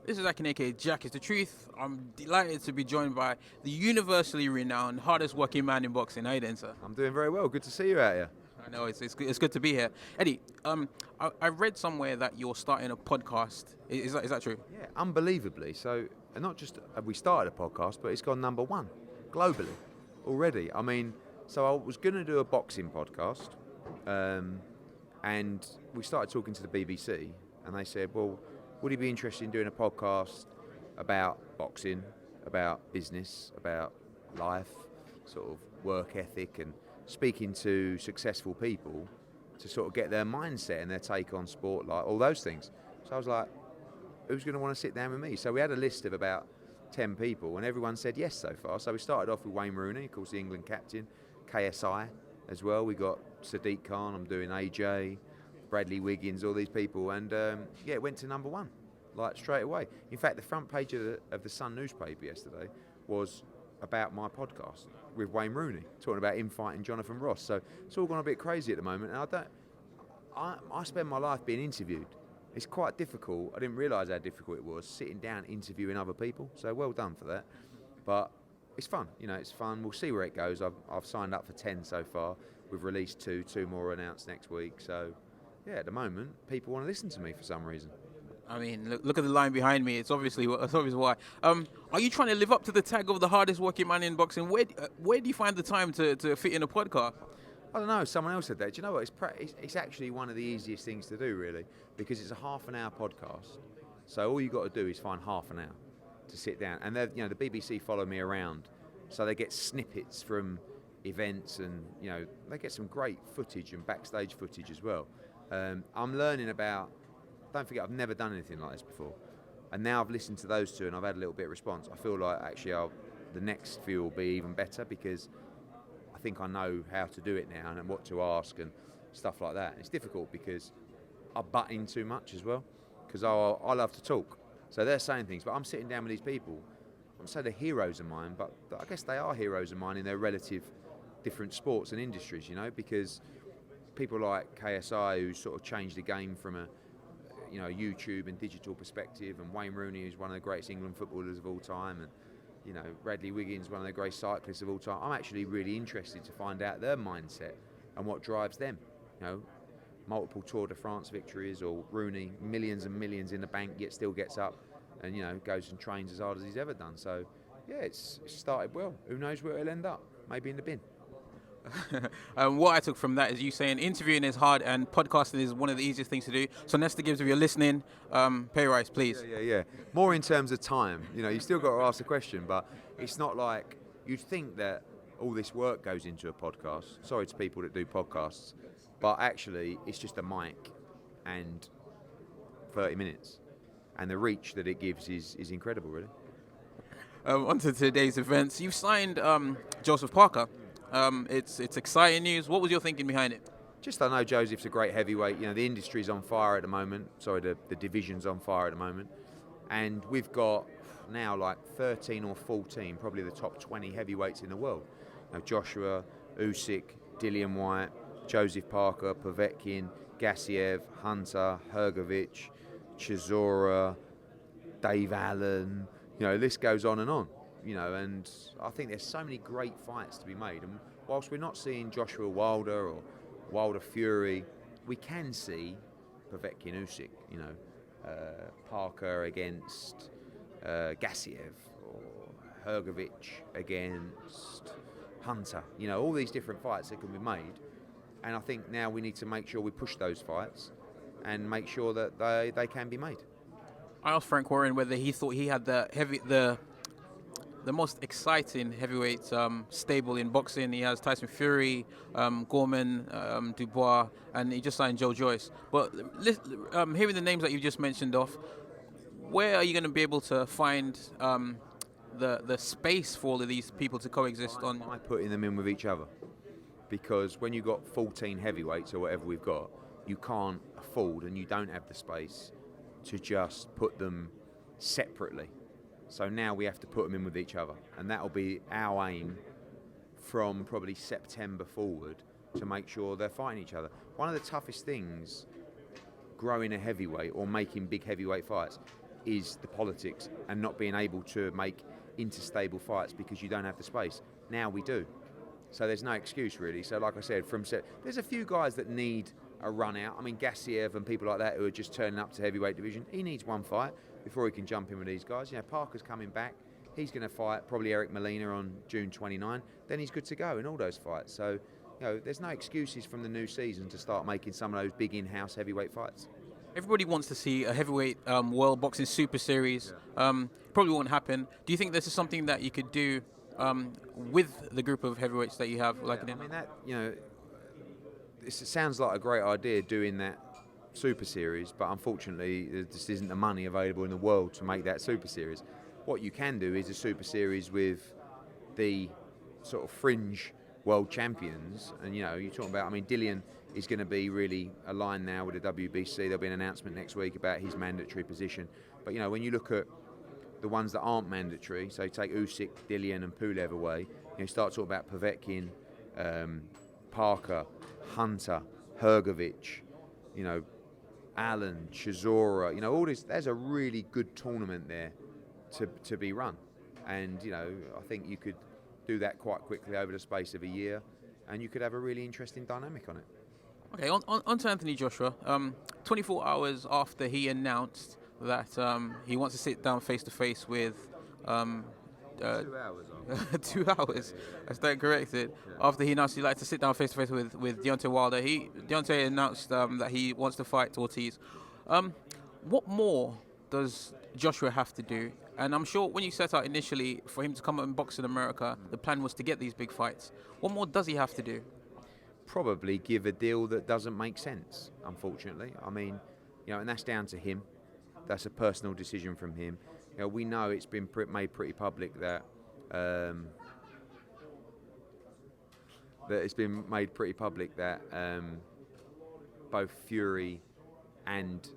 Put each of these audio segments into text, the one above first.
This is Akin, aka Jack is the Truth. I'm delighted to be joined by the universally renowned, hardest working man in boxing. How you doing, sir? I'm doing very well. Good to see you out here. I know it's good to be here. Eddie, I read somewhere that you're starting a podcast. Is that true? Yeah, unbelievably. So, and not just have we started a podcast, but it's gone #1 globally already. I mean, so I was going to do a boxing podcast, and we started talking to the BBC, and they said, well, would you be interested in doing a podcast about boxing, about business, about life, sort of work ethic, and speaking to successful people to sort of get their mindset and their take on sport, like all those things. So I was like, who's going to want to sit down with me? So we had a list of about 10 people, and everyone said yes so far. So we started off with Wayne Rooney, of course, the England captain, KSI as well. We got Sadiq Khan, I'm doing AJ, Bradley Wiggins, all these people, and it went to #1, like straight away. In fact, the front page of the Sun newspaper yesterday was about my podcast with Wayne Rooney, talking about him fighting Jonathan Ross. So it's all gone a bit crazy at the moment, and I spend my life being interviewed. It's quite difficult. I didn't realise how difficult it was sitting down interviewing other people. So well done for that. But it's fun. It's fun. We'll see where it goes. I've signed up for 10 so far. We've released two more announced next week. So yeah, at the moment, people want to listen to me for some reason. I mean, look at the line behind me. It's obviously why. Are you trying to live up to the tag of the hardest working man in boxing? Where do you find the time to fit in a podcast? I don't know. Someone else said that. Do you know what? It's actually one of the easiest things to do, really, because it's a half an hour podcast. So all you got to do is find half an hour to sit down. And the BBC follow me around, so they get snippets from events, and they get some great footage and backstage footage as well. I'm learning about. Don't forget, I've never done anything like this before, and now I've listened to those two and I've had a little bit of response. I feel like actually the next few will be even better, because I think I know how to do it now and what to ask and stuff like that. And it's difficult because I butt in too much as well, because I love to talk. So they're saying things, but I'm sitting down with these people. I'm saying they're heroes of mine, but I guess they are heroes of mine in their relative different sports and industries, because people like KSI, who sort of changed the game from a YouTube and digital perspective, and Wayne Rooney, who's one of the greatest England footballers of all time, and Bradley Wiggins, one of the great cyclists of all time. I'm actually really interested to find out their mindset and what drives them. Multiple Tour de France victories, or Rooney, millions and millions in the bank, yet still gets up and goes and trains as hard as he's ever done. So yeah, it's started well. Who knows where it'll end up? Maybe in the bin. What I took from that is you saying interviewing is hard and podcasting is one of the easiest things to do. So Nesta Gibbs, if you're listening, pay rise, please. Yeah. More in terms of time. You still got to ask the question, but it's not like you'd think that all this work goes into a podcast. Sorry to people that do podcasts, but actually it's just a mic and 30 minutes, and the reach that it gives is incredible, really. On to today's events. You've signed Joseph Parker. It's exciting news. What was your thinking behind it? Just I know Joseph's a great heavyweight. The industry's on fire at the moment. Sorry, the division's on fire at the moment. And we've got now like 13 or 14, probably the top 20 heavyweights in the world. Joshua, Usyk, Dillian Whyte, Joseph Parker, Povetkin, Gassiev, Hunter, Hrgovic, Chisora, Dave Allen. The list goes on and on. And I think there's so many great fights to be made. And whilst we're not seeing Joshua Wilder or Wilder Fury, we can see Povetkin Usyk, Parker against Gassiev, or Hrgovic against Hunter. All these different fights that can be made. And I think now we need to make sure we push those fights and make sure that they can be made. I asked Frank Warren whether he thought he had the most exciting heavyweight stable in boxing. He has Tyson Fury, Gorman, Dubois, and he just signed Joe Joyce. But hearing the names that you just mentioned off, where are you going to be able to find the space for all of these people to coexist on? By putting them in with each other. Because when you've got 14 heavyweights or whatever we've got, you can't afford, and you don't have the space to just put them separately. So now we have to put them in with each other, and that'll be our aim from probably September forward, to make sure they're fighting each other. One of the toughest things growing a heavyweight or making big heavyweight fights is the politics and not being able to make interstable fights because you don't have the space. Now we do. So there's no excuse really. So like I said, there's a few guys that need a run out. I mean, Gassiev and people like that who are just turning up to heavyweight division. He needs one fight before he can jump in with these guys. You know, Parker's coming back. He's going to fight probably Eric Molina on June 29. Then he's good to go in all those fights. So, you know, there's no excuses from the new season to start making some of those big in-house heavyweight fights. Everybody wants to see a heavyweight World Boxing Super Series. Probably won't happen. Do you think this is something that you could do with the group of heavyweights that you have? I mean, that, you know, it sounds like a great idea doing that Super Series, but unfortunately there just isn't the money available in the world to make that Super Series. What you can do is a Super Series with the sort of fringe world champions, and you know, you're talking about, I mean, Dillian is going to be really aligned now with the WBC. There'll be an announcement next week about his mandatory position. But you know, when you look at the ones that aren't mandatory, so take Usyk, Dillian and Pulev away, you start talking about Povetkin, Parker, Hunter, Hrgovic, you know, Allen, Chisora, you know, all this. There's a really good tournament there to be run, and you know, I think you could do that quite quickly over the space of a year, and you could have a really interesting dynamic on it. Okay, on to Anthony Joshua. 24 hours after he announced that he wants to sit down face to face with 2 hours. 2 hours. I stand corrected. Yeah. After he announced he'd like to sit down face to face with Deontay Wilder, Deontay announced that he wants to fight Ortiz. What more does Joshua have to do? And I'm sure when you set out initially for him to come and box in America, the plan was to get these big fights. What more does he have to do? Probably give a deal that doesn't make sense, unfortunately. I mean, you know, and that's down to him. That's a personal decision from him. You know, we know it's been made pretty public that both Fury and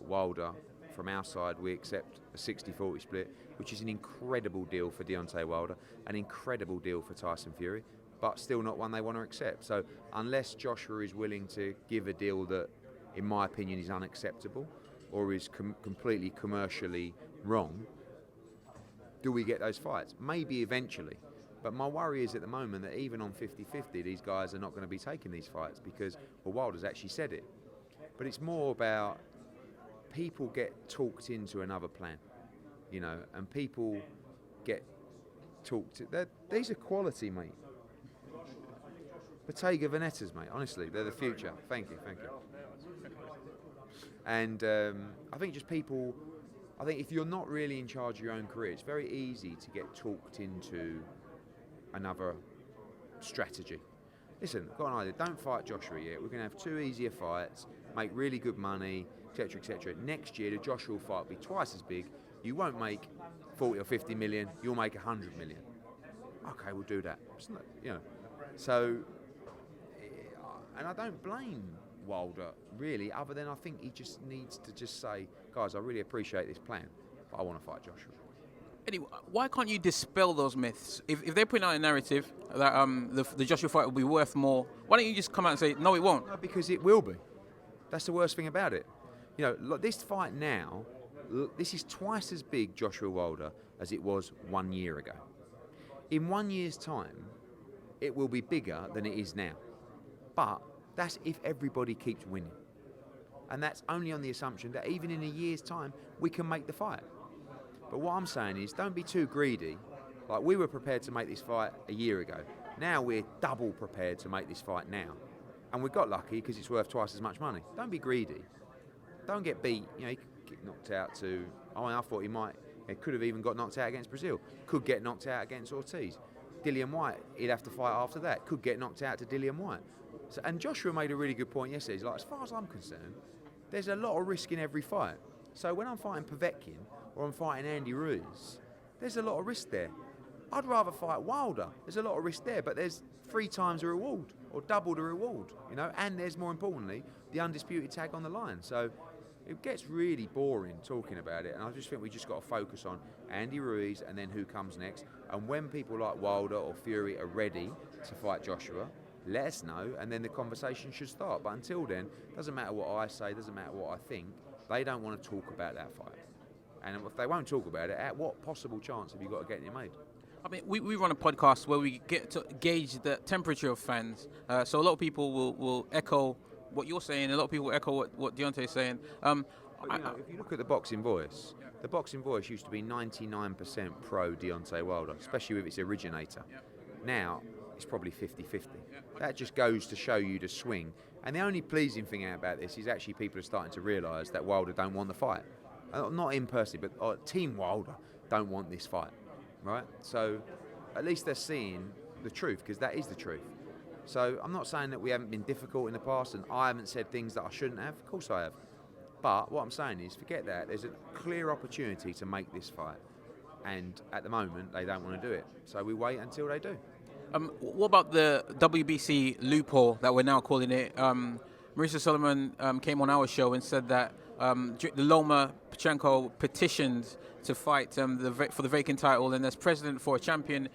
Wilder, from our side, we accept a 60-40 split, which is an incredible deal for Deontay Wilder, an incredible deal for Tyson Fury, but still not one they want to accept. So unless Joshua is willing to give a deal that, in my opinion, is unacceptable or is completely commercially wrong, do we get those fights? Maybe eventually. But my worry is at the moment that even on 50-50, these guys are not going to be taking these fights because, well, Wilder's actually said it. But it's more about people get talked into another plan, you know, and people get talked. These are quality, mate. Bottega Veneta's, mate. Honestly, they're the future. Thank you. And I think just people. I think if you're not really in charge of your own career, it's very easy to get talked into another strategy. Listen, I've got an idea. Don't fight Joshua yet. We're going to have 2 easier fights, make really good money, etc., etc. Next year, the Joshua fight will be twice as big. You won't make 40 or 50 million. You'll make 100 million. Okay, we'll do that. You know, so, and I don't blame Wilder really, other than I think he just needs to just say, guys, I really appreciate this plan, but I want to fight Joshua. Anyway, why can't you dispel those myths? If they're putting out a narrative that the Joshua fight will be worth more, why don't you just come out and say, no, it won't? No, because it will be. That's the worst thing about it. You know, look, this fight now, this is twice as big, Joshua Wilder, as it was 1 year ago. In 1 year's time, it will be bigger than it is now. But that's if everybody keeps winning. And that's only on the assumption that even in a year's time, we can make the fight. But what I'm saying is, don't be too greedy. Like, we were prepared to make this fight a year ago. Now we're double prepared to make this fight now. And we got lucky because it's worth twice as much money. Don't be greedy. Don't get beat. You know, he could get knocked out to... I thought he could have even got knocked out against Brazil. Could get knocked out against Ortiz. Dillian Whyte, he'd have to fight after that. Could get knocked out to Dillian Whyte. So, and Joshua made a really good point yesterday. He's like, as far as I'm concerned, there's a lot of risk in every fight. So when I'm fighting Povetkin or I'm fighting Andy Ruiz, there's a lot of risk there. I'd rather fight Wilder. There's a lot of risk there, but there's 3 times the reward or double the reward, you know, and there's, more importantly, the undisputed tag on the line. So it gets really boring talking about it, and I just think we just got to focus on Andy Ruiz and then who comes next. And when people like Wilder or Fury are ready to fight Joshua, let us know, and then the conversation should start. But until then, doesn't matter what I say, doesn't matter what I think, they don't want to talk about that fight. And if they won't talk about it, at what possible chance have you got of getting it made? I mean, we run a podcast where we get to gauge the temperature of fans. So a lot of people will echo what you're saying. A lot of people will echo what Deontay's saying. But, if you look at the Boxing Voice, the Boxing Voice used to be 99% pro Deontay Wilder, especially with its originator. Now, it's probably 50-50. That just goes to show you the swing. And the only pleasing thing about this is actually people are starting to realise that Wilder don't want the fight. Not him personally, but Team Wilder don't want this fight. Right, so at least they're seeing the truth, because that is the truth. So I'm not saying that we haven't been difficult in the past and I haven't said things that I shouldn't have. Of course I have. But what I'm saying is, forget that. There's a clear opportunity to make this fight, and at the moment they don't want to do it. So we wait until they do. What about the WBC loophole that we're now calling it? Marisa Solomon came on our show and said that the Loma Pachenko petitioned to fight for the vacant title, and as president for a champion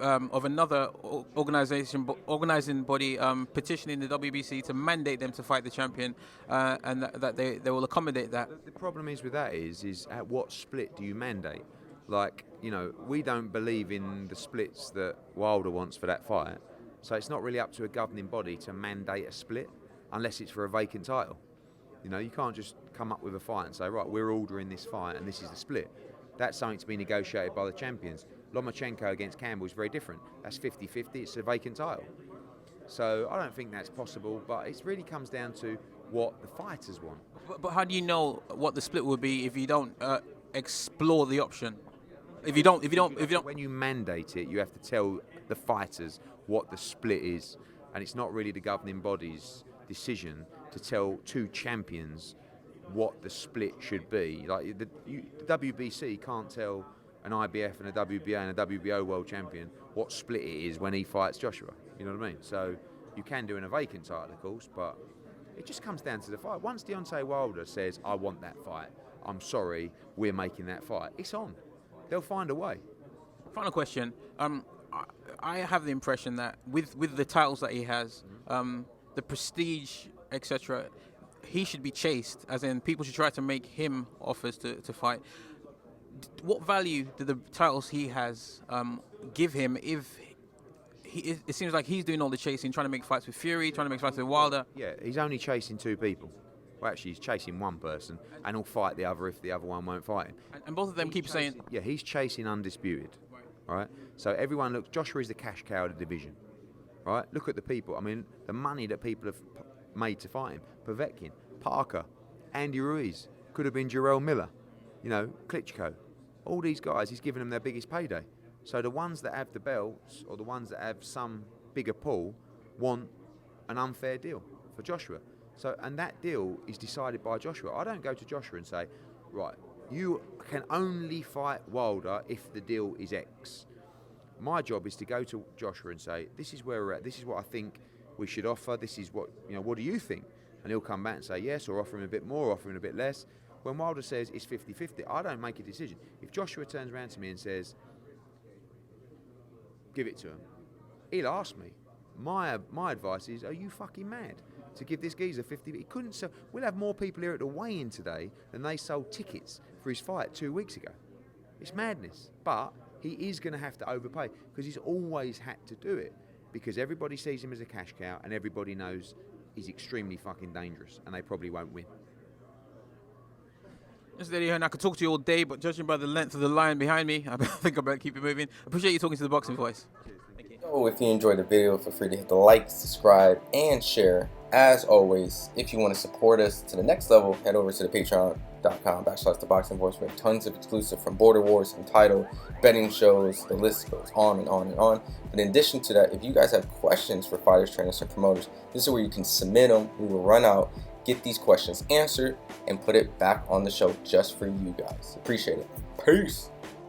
of another organizing body petitioning the WBC to mandate them to fight the champion, and that they will accommodate that. The problem is with that is at what split do you mandate? Like, we don't believe in the splits that Wilder wants for that fight, so it's not really up to a governing body to mandate a split unless it's for a vacant title. You can't just come up with a fight and say, right, we're ordering this fight and this is the split. That's something to be negotiated by the champions. Lomachenko against Campbell is very different. That's 50-50, it's a vacant title. So I don't think that's possible, but it really comes down to what the fighters want. But how do you know what the split would be if you don't explore the option? If you don't. When you mandate it, you have to tell the fighters what the split is, and it's not really the governing body's decision to tell two champions what the split should be. Like the WBC can't tell an IBF and a WBA and a WBO world champion what split it is when he fights Joshua. You know what I mean? So you can do in a vacant title, of course, but it just comes down to the fight. Once Deontay Wilder says, I want that fight, I'm sorry, we're making that fight, it's on. They'll find a way. Final question. I have the impression that with the titles that he has, the prestige, etc., he should be chased, as in people should try to make him offers to fight. What value do the titles he has give him if it seems like he's doing all the chasing, trying to make fights with Fury, trying to make fights with Wilder? Yeah, he's only chasing two people. Well, actually, he's chasing one person, and he'll fight the other if the other one won't fight him. And both of them keep saying... Yeah, he's chasing undisputed, right? So everyone looks... Joshua is the cash cow of the division, right? Look at the people. I mean, the money that people have made to fight him. Povetkin, Parker, Andy Ruiz, could have been Jarrell Miller, Klitschko. All these guys, he's given them their biggest payday. So the ones that have the belts, or the ones that have some bigger pool, want an unfair deal for Joshua. So, and that deal is decided by Joshua. I don't go to Joshua and say, right, you can only fight Wilder if the deal is X. My job is to go to Joshua and say, this is where we're at, this is what I think we should offer, this is what, what do you think? And he'll come back and say yes, or offer him a bit more, offer him a bit less. When Wilder says it's 50-50, I don't make a decision. If Joshua turns around to me and says, give it to him, he'll ask me. My advice is, are you fucking mad to give this geezer 50? He couldn't sell. We'll have more people here at the weigh-in today than they sold tickets for his fight 2 weeks ago. It's madness. But he is going to have to overpay, because he's always had to do it, because everybody sees him as a cash cow and everybody knows he's extremely fucking dangerous, and they probably won't win. Mr. Eddie Hearn, I could talk to you all day, but judging by the length of the line behind me, I think I better keep it moving. Appreciate you talking to the Boxing Voice. Thank you. So if you enjoyed the video, feel free to hit the like, subscribe, and share. As always, if you want to support us to the next level, head over to the patreon.com/ThaBoxingVoice. We have tons of exclusive from Border Wars, from title, betting shows, the list goes on and on and on. But in addition to that, if you guys have questions for fighters, trainers, and promoters, this is where you can submit them. We will run out, get these questions answered, and put it back on the show just for you guys. Appreciate it. Peace.